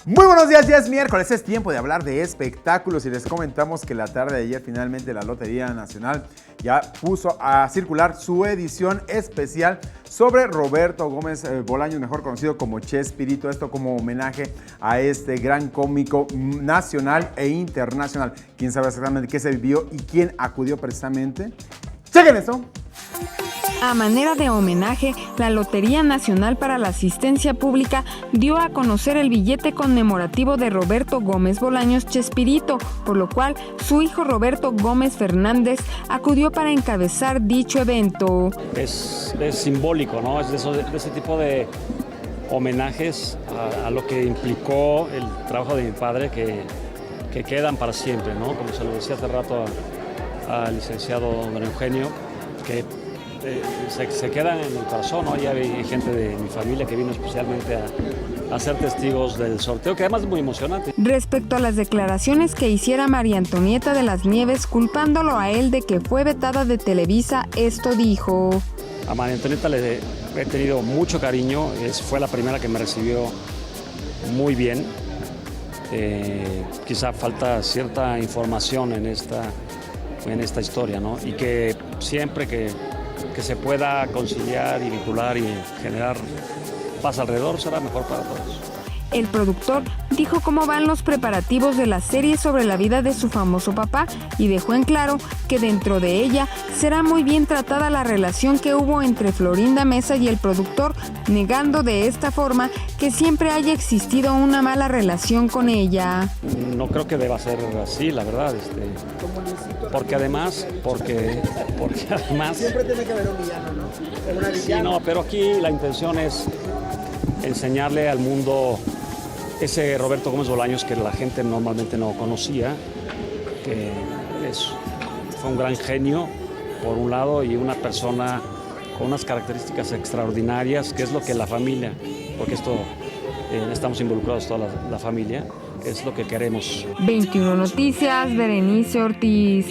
Muy buenos días, ya es miércoles, es tiempo de hablar de espectáculos y les comentamos que la tarde de ayer finalmente la Lotería Nacional ya puso a circular su edición especial sobre Roberto Gómez Bolaños, mejor conocido como Chespirito, esto como homenaje a este gran cómico nacional e internacional. ¿Quién sabe exactamente qué se vivió y quién acudió precisamente? ¡Chequen esto! A manera de homenaje, la Lotería Nacional para la Asistencia Pública dio a conocer el billete conmemorativo de Roberto Gómez Bolaños Chespirito, por lo cual su hijo Roberto Gómez Fernández acudió para encabezar dicho evento. Es simbólico, ¿no? Es de ese tipo de homenajes a lo que implicó el trabajo de mi padre que quedan para siempre, ¿no? Como se lo decía hace rato al licenciado don Eugenio, que se quedan en el corazón, ¿no? Ya hay gente de mi familia que vino especialmente a ser testigos del sorteo, que además es muy emocionante. Respecto a las declaraciones que hiciera María Antonieta de las Nieves, culpándolo a él de que fue vetada de Televisa, esto dijo: A María Antonieta le he tenido mucho cariño, fue la primera que me recibió muy bien. Quizá falta cierta información en esta historia, ¿no? Y que siempre que se pueda conciliar y vincular y generar paz alrededor será mejor para todos. El productor dijo cómo van los preparativos de la serie sobre la vida de su famoso papá y dejó en claro que dentro de ella será muy bien tratada la relación que hubo entre Florinda Mesa y el productor, negando de esta forma que siempre haya existido una mala relación con ella. No creo que deba ser así, la verdad, porque además siempre tiene que haber un villano, ¿no? Una villana. Sí, no, pero aquí la intención es enseñarle al mundo ese Roberto Gómez Bolaños que la gente normalmente no conocía, que fue un gran genio, por un lado, y una persona con unas características extraordinarias, que es lo que la familia, porque estamos involucrados toda la familia, es lo que queremos. 21 Noticias, Berenice Ortiz.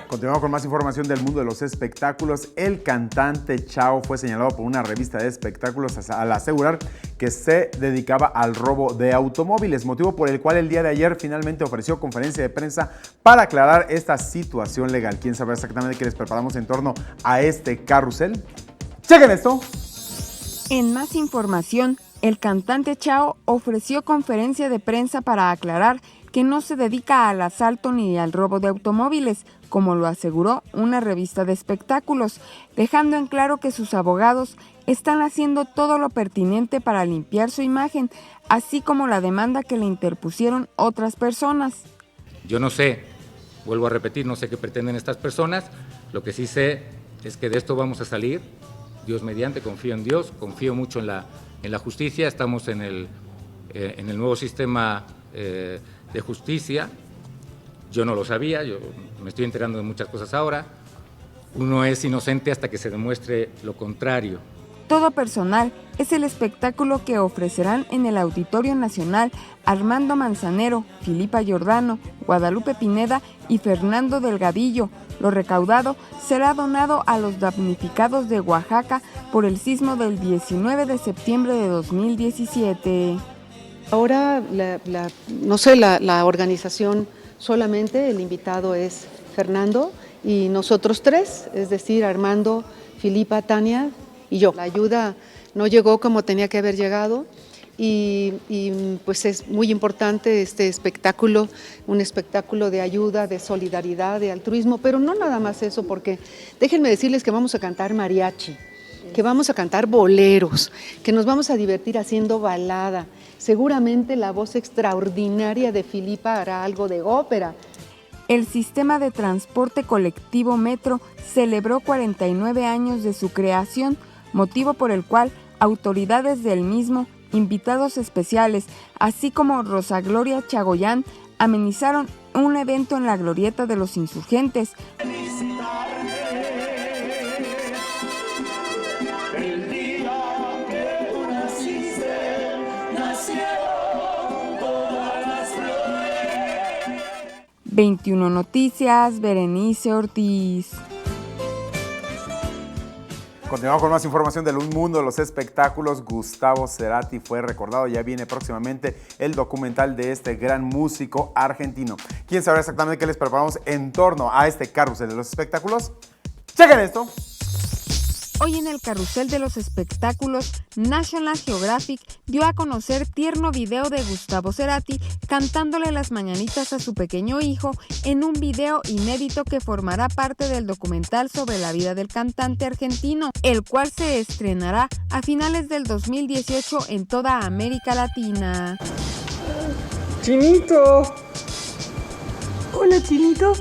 Continuamos con más información del mundo de los espectáculos. El cantante Chao fue señalado por una revista de espectáculos al asegurar que se dedicaba al robo de automóviles, motivo por el cual el día de ayer finalmente ofreció conferencia de prensa para aclarar esta situación legal. ¿Quién sabe exactamente qué les preparamos en torno a este carrusel? ¡Chequen esto! En más información, el cantante Chao ofreció conferencia de prensa para aclarar que no se dedica al asalto ni al robo de automóviles, como lo aseguró una revista de espectáculos, dejando en claro que sus abogados están haciendo todo lo pertinente para limpiar su imagen, así como la demanda que le interpusieron otras personas. Yo no sé, vuelvo a repetir, no sé qué pretenden estas personas, lo que sí sé es que de esto vamos a salir, Dios mediante, confío en Dios, confío mucho en la justicia, estamos en el nuevo sistema de justicia. Yo no lo sabía, yo me estoy enterando de muchas cosas ahora. Uno es inocente hasta que se demuestre lo contrario. Todo Personal es el espectáculo que ofrecerán en el Auditorio Nacional Armando Manzanero, Filipa Giordano, Guadalupe Pineda y Fernando Delgadillo. Lo recaudado será donado a los damnificados de Oaxaca por el sismo del 19 de septiembre de 2017. Ahora, la organización solamente, el invitado es Fernando y nosotros tres, es decir, Armando, Filipa, Tania y yo. La ayuda no llegó como tenía que haber llegado y pues es muy importante este espectáculo, un espectáculo de ayuda, de solidaridad, de altruismo, pero no nada más eso, porque déjenme decirles que vamos a cantar mariachi, que vamos a cantar boleros, que nos vamos a divertir haciendo balada. Seguramente la voz extraordinaria de Filipa hará algo de ópera. El sistema de transporte colectivo Metro celebró 49 años de su creación, motivo por el cual autoridades del mismo, invitados especiales, así como Rosa Gloria Chagoyán, amenizaron un evento en la Glorieta de los Insurgentes. El día que tú naciste, nacieron todas las flores. 21 Noticias, Berenice Ortiz. Continuamos con más información del mundo de los espectáculos. Gustavo Cerati fue recordado. Ya viene próximamente el documental de este gran músico argentino. ¿Quién sabrá exactamente qué les preparamos en torno a este carrusel de los espectáculos? ¡Chequen esto! Hoy en el carrusel de los espectáculos, National Geographic dio a conocer tierno video de Gustavo Cerati cantándole las mañanitas a su pequeño hijo en un video inédito que formará parte del documental sobre la vida del cantante argentino, el cual se estrenará a finales del 2018 en toda América Latina. Chinito. Hola, Chinito.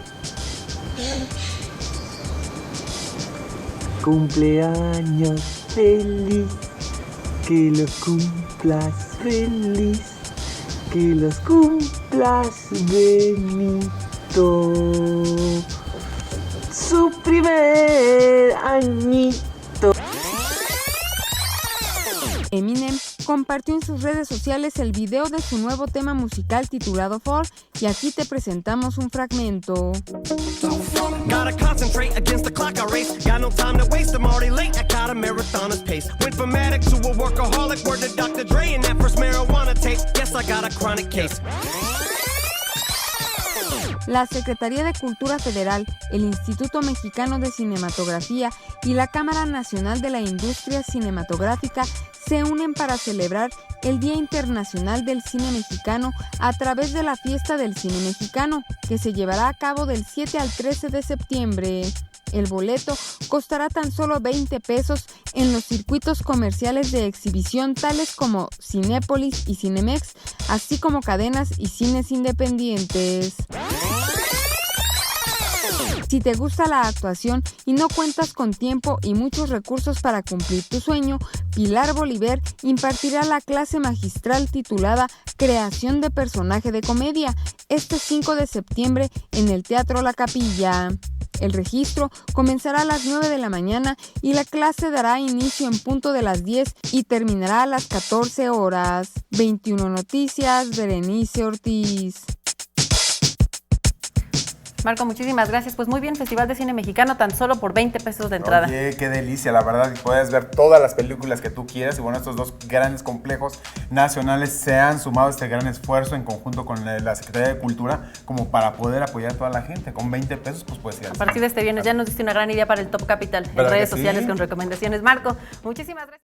Cumpleaños feliz, que los cumplas feliz, que los cumplas Benito. Su primer añito. Eminem compartió en sus redes sociales el video de su nuevo tema musical titulado Fall, y aquí te presentamos un fragmento. Gotta concentrate against the clock I race. Got no time to waste, I'm already late. I got a marathoner's pace. Went from addict to a workaholic. Word to Dr. Dre and that first marijuana tape. Guess I got a chronic case. La Secretaría de Cultura Federal, el Instituto Mexicano de Cinematografía y la Cámara Nacional de la Industria Cinematográfica se unen para celebrar el Día Internacional del Cine Mexicano a través de la Fiesta del Cine Mexicano, que se llevará a cabo del 7 al 13 de septiembre. El boleto costará tan solo 20 pesos en los circuitos comerciales de exhibición tales como Cinépolis y Cinemex, así como cadenas y cines independientes. Si te gusta la actuación y no cuentas con tiempo y muchos recursos para cumplir tu sueño, Pilar Bolívar impartirá la clase magistral titulada Creación de personaje de comedia este 5 de septiembre en el Teatro La Capilla. El registro comenzará a las 9 de la mañana y la clase dará inicio en punto de las 10 y terminará a las 14 horas. 21 Noticias, Berenice Ortiz. Marco, muchísimas gracias. Pues muy bien, Festival de Cine Mexicano, tan solo por 20 pesos de entrada. Oye, qué delicia, la verdad, puedes ver todas las películas que tú quieras. Y bueno, estos dos grandes complejos nacionales se han sumado a este gran esfuerzo en conjunto con la Secretaría de Cultura como para poder apoyar a toda la gente. Con 20 pesos, pues puedes ir. A partir de este viernes ya nos diste una gran idea para el Top Capital en redes sociales con recomendaciones. Marco, muchísimas gracias.